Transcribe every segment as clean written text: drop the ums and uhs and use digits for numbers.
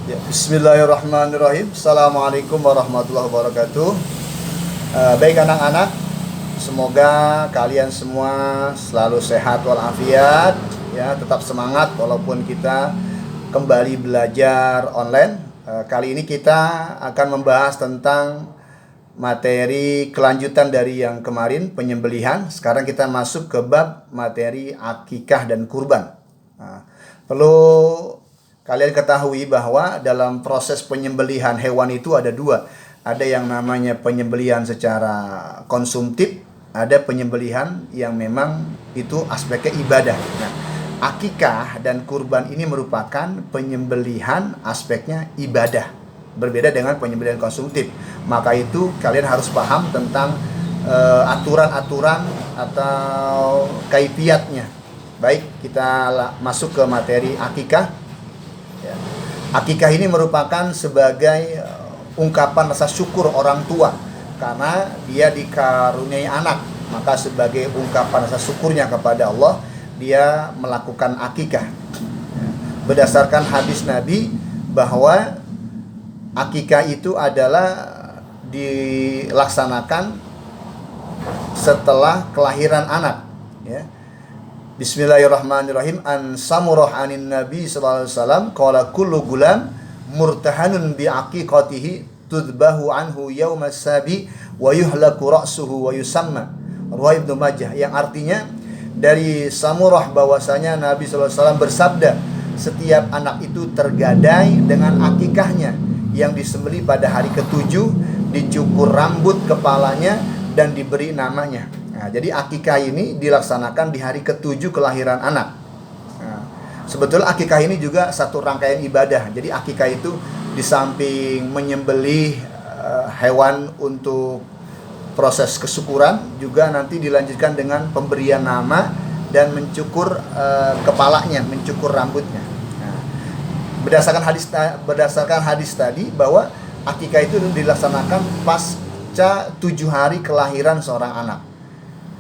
Ya, Bismillahirrahmanirrahim. Assalamualaikum warahmatullahi wabarakatuh. Baik anak-anak, semoga kalian semua selalu sehat walafiat, ya, tetap semangat walaupun kita kembali belajar online. Kali ini kita akan membahas tentang materi kelanjutan dari yang kemarin, penyembelihan. Sekarang kita masuk ke bab materi akikah dan kurban. Perlu kalian ketahui bahwa dalam proses penyembelihan hewan itu ada dua. Ada yang namanya penyembelihan secara konsumtif, ada penyembelihan yang memang itu aspeknya ibadah. Nah, akikah dan kurban ini merupakan penyembelihan aspeknya ibadah, berbeda dengan penyembelihan konsumtif. Maka itu kalian harus paham tentang aturan-aturan atau kaifiatnya. Baik, kita masuk ke materi akikah. Ya. Akikah ini merupakan sebagai ungkapan rasa syukur orang tua karena dia dikaruniai anak. Maka sebagai ungkapan rasa syukurnya kepada Allah, dia melakukan akikah. Berdasarkan hadis Nabi bahwa akikah itu adalah dilaksanakan setelah kelahiran anak, ya. Bismillahirrahmanirrahim. An Samurah anin Nabi sallallahu alaihi wasallam qala kullu gulam murtahanun bi aqiqatihi tudbahu anhu yaumas sabi wa yuhlaku ra'suhu wa yusamma. Riwayat Ibnu Majah, yang artinya dari Samurah bahwasanya Nabi sallallahu alaihi wasallam bersabda, setiap anak itu tergadai dengan akikahnya yang disembelih pada hari ketujuh, dicukur rambut kepalanya dan diberi namanya. Nah, jadi akikah ini dilaksanakan di hari ketujuh kelahiran anak. Nah, sebetulnya akikah ini juga satu rangkaian ibadah. Jadi akikah itu di samping menyembelih hewan untuk proses kesyukuran, juga nanti dilanjutkan dengan pemberian nama dan mencukur kepalanya, mencukur rambutnya. Nah, berdasarkan hadis tadi bahwa akikah itu dilaksanakan pasca 7 hari kelahiran seorang anak.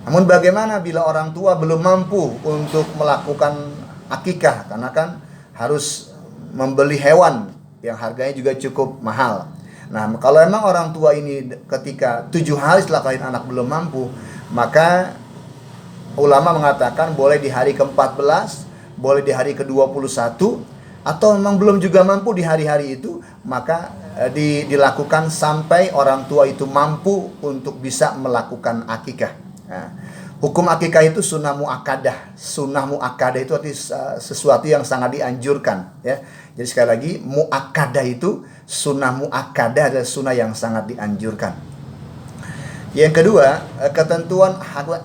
Namun bagaimana bila orang tua belum mampu untuk melakukan akikah, karena kan harus membeli hewan yang harganya juga cukup mahal. Nah, kalau emang orang tua ini ketika 7 hari setelah kelahiran anak belum mampu, maka ulama mengatakan boleh di hari ke-14, boleh di hari ke-21, atau memang belum juga mampu di hari-hari itu, maka dilakukan sampai orang tua itu mampu untuk bisa melakukan akikah. Nah, hukum akikah itu sunnah muakkadah. Sunnah muakkadah itu arti sesuatu yang sangat dianjurkan, ya. Jadi sekali lagi, muakkadah itu, sunnah muakkadah adalah sunnah yang sangat dianjurkan. Yang kedua,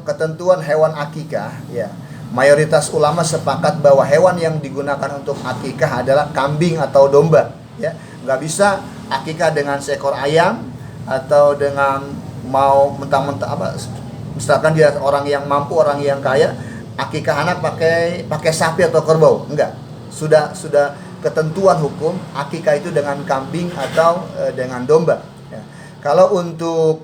ketentuan hewan akikah, ya. Mayoritas ulama sepakat bahwa hewan yang digunakan untuk akikah adalah kambing atau domba, ya. Nggak bisa akikah dengan seekor ayam atau dengan mau mentang-mentang misalkan dia orang yang mampu, orang yang kaya, akikah anak pakai sapi atau kerbau. Enggak. Sudah ketentuan hukum akikah itu dengan kambing atau dengan domba, ya. Kalau untuk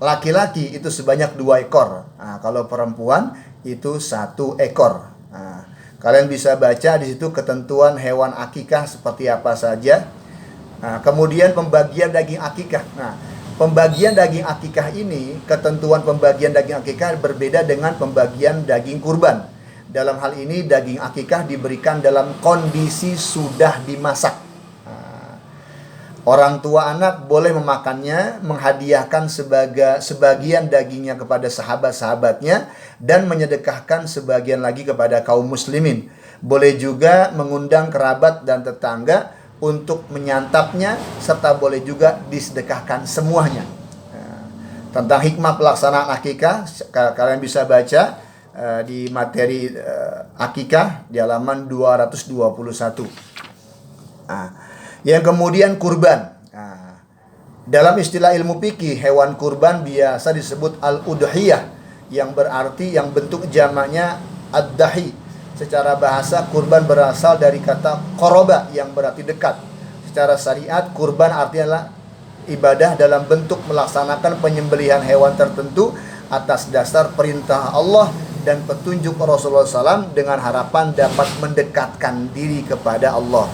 laki-laki itu sebanyak 2 ekor. Nah, kalau perempuan itu 1 ekor. Nah, kalian bisa baca di situ ketentuan hewan akikah seperti apa saja. Nah, kemudian pembagian daging akikah. Nah, pembagian daging akikah ini, ketentuan pembagian daging akikah berbeda dengan pembagian daging kurban. Dalam hal ini daging akikah diberikan dalam kondisi sudah dimasak. Nah, orang tua anak boleh memakannya, menghadiahkan sebagian dagingnya kepada sahabat-sahabatnya, dan menyedekahkan sebagian lagi kepada kaum muslimin. Boleh juga mengundang kerabat dan tetangga untuk menyantapnya, serta boleh juga disedekahkan semuanya. Nah, tentang hikmah pelaksanaan akikah, kalian bisa baca di materi akikah di halaman 221. Nah, yang kemudian kurban. Nah, dalam istilah ilmu fikih, hewan kurban biasa disebut al-udhiyah, yang berarti, yang bentuk jamaknya ad-dahi. Secara bahasa, kurban berasal dari kata qoroba, yang berarti dekat. Secara syariat, kurban artinya ibadah dalam bentuk melaksanakan penyembelihan hewan tertentu atas dasar perintah Allah dan petunjuk Rasulullah SAW dengan harapan dapat mendekatkan diri kepada Allah.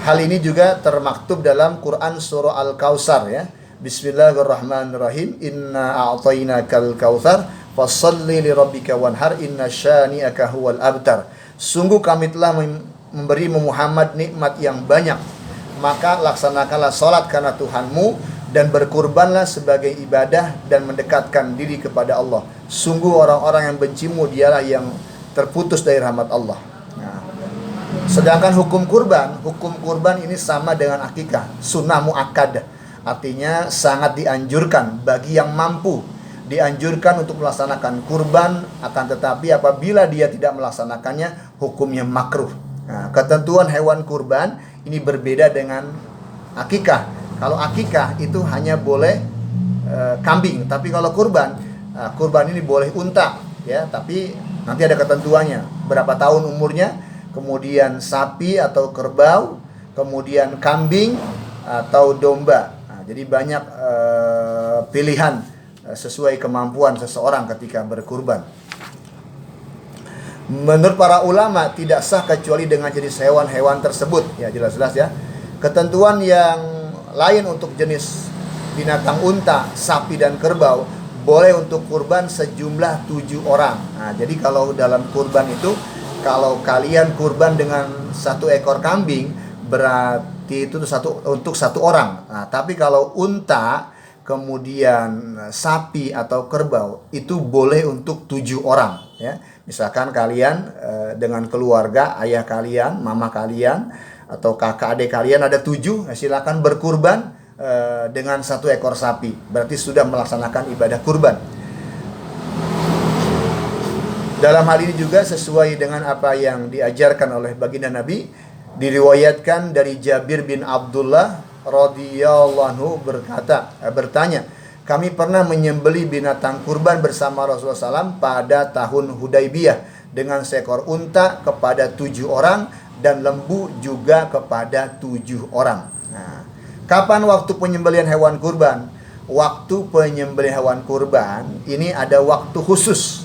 Hal ini juga termaktub dalam Quran surah Al-Kautsar ya. Bismillahirrahmanirrahim. Inna a'tainakal kautsar fasholli lirabbika wanhar inna syani'aka huwal abtar. Sungguh kami telah memberi Muhammad nikmat yang banyak, maka laksanakanlah salat karena Tuhanmu dan berkurbanlah sebagai ibadah dan mendekatkan diri kepada Allah. Sungguh orang-orang yang bencimu dialah yang terputus dari rahmat Allah. Nah, sedangkan hukum kurban ini sama dengan akikah, sunnah muakkad. Artinya sangat dianjurkan bagi yang mampu, dianjurkan untuk melaksanakan kurban, akan tetapi apabila dia tidak melaksanakannya, hukumnya makruh. Nah, ketentuan hewan kurban ini berbeda dengan akikah. Kalau akikah itu hanya boleh kambing, tapi kalau kurban ini boleh unta, ya. Tapi nanti ada ketentuannya, berapa tahun umurnya, kemudian sapi atau kerbau, kemudian kambing atau domba. Nah, jadi banyak pilihan sesuai kemampuan seseorang ketika berkurban. Menurut para ulama tidak sah kecuali dengan jenis hewan-hewan tersebut, ya jelas-jelas ya. Ketentuan yang lain untuk jenis binatang unta, sapi dan kerbau boleh untuk kurban sejumlah 7 orang. Nah, jadi kalau dalam kurban itu, kalau kalian kurban dengan 1 ekor kambing, berarti itu untuk satu orang. Nah, tapi kalau unta, kemudian sapi atau kerbau, itu boleh untuk 7 orang. Ya, misalkan kalian dengan keluarga, ayah kalian, mama kalian, atau kakak adik kalian ada 7, silakan berkurban dengan 1 ekor sapi. Berarti sudah melaksanakan ibadah kurban. Dalam hal ini juga sesuai dengan apa yang diajarkan oleh baginda Nabi, diriwayatkan dari Jabir bin Abdullah radhiyallahu anhu bertanya, kami pernah menyembelih binatang kurban bersama Rasulullah SAW pada tahun Hudaybiyah dengan seekor unta kepada 7 orang dan lembu juga kepada 7 orang. Nah, kapan waktu penyembelihan hewan kurban? Waktu penyembelihan hewan kurban ini ada waktu khusus.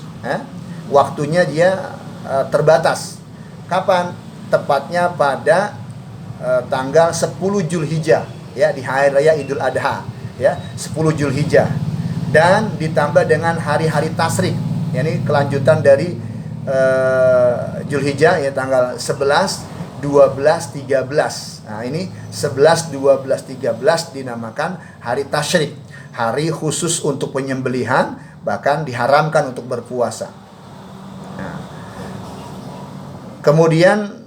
Waktunya dia terbatas. Kapan? Tepatnya pada tanggal 10 Zulhijjah, ya, di hari raya Idul Adha, ya, 10 Zulhijjah. Dan ditambah dengan hari-hari tasyrik, yakni kelanjutan dari Zulhijjah, ya, tanggal 11, 12, 13. Nah, ini 11, 12, 13 dinamakan hari tasyrik, hari khusus untuk penyembelihan, bahkan diharamkan untuk berpuasa. Nah, kemudian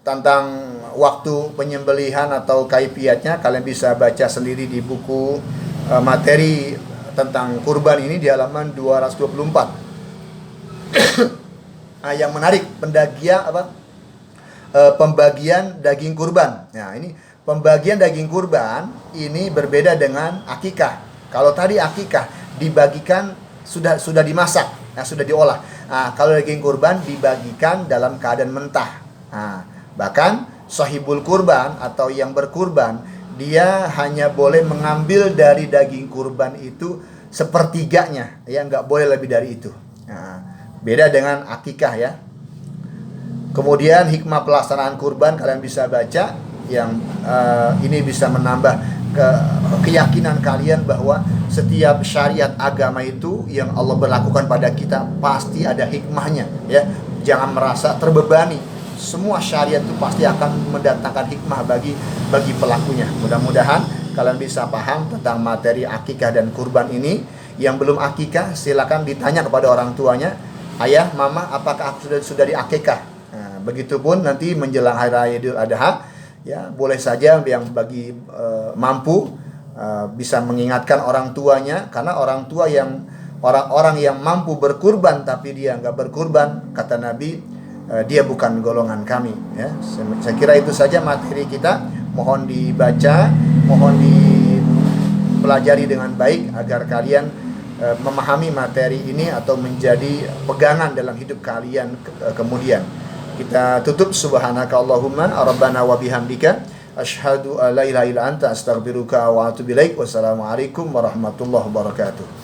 tentang waktu penyembelihan atau kaifiatnya kalian bisa baca sendiri di buku materi tentang kurban ini di halaman 224. Nah, yang menarik pembagian daging kurban. Nah, ini pembagian daging kurban ini berbeda dengan akikah. Kalau tadi akikah dibagikan sudah dimasak, sudah diolah. Nah, kalau daging kurban dibagikan dalam keadaan mentah. Nah, bahkan sahibul kurban atau yang berkurban, dia hanya boleh mengambil dari daging kurban itu sepertiganya, ya, nggak boleh lebih dari itu. Nah, beda dengan akikah, ya. Kemudian hikmah pelaksanaan kurban kalian bisa baca, yang ini bisa menambah keyakinan kalian bahwa setiap syariat agama itu yang Allah berlakukan pada kita pasti ada hikmahnya, ya. Jangan merasa terbebani. Semua syariat itu pasti akan mendatangkan hikmah bagi pelakunya. Mudah-mudahan kalian bisa paham tentang materi akikah dan kurban ini. Yang belum akikah silakan ditanya kepada orang tuanya, ayah, mama, apakah sudah diakikah? Nah, begitupun nanti menjelang hari raya Idul Adha, ya, boleh saja yang bagi mampu bisa mengingatkan orang tuanya, karena orang-orang yang mampu berkurban tapi dia nggak berkurban, kata Nabi, dia bukan golongan kami, ya. Saya kira itu saja materi kita. Mohon dibaca, mohon dipelajari dengan baik agar kalian memahami materi ini atau menjadi pegangan dalam hidup kalian kemudian. Kita tutup. Subhanaka Allahumma rabbana wa bihamdika asyhadu an la ilaha illa anta astaghfiruka wa atubu ilaik. Wassalamualaikum warahmatullahi wabarakatuh.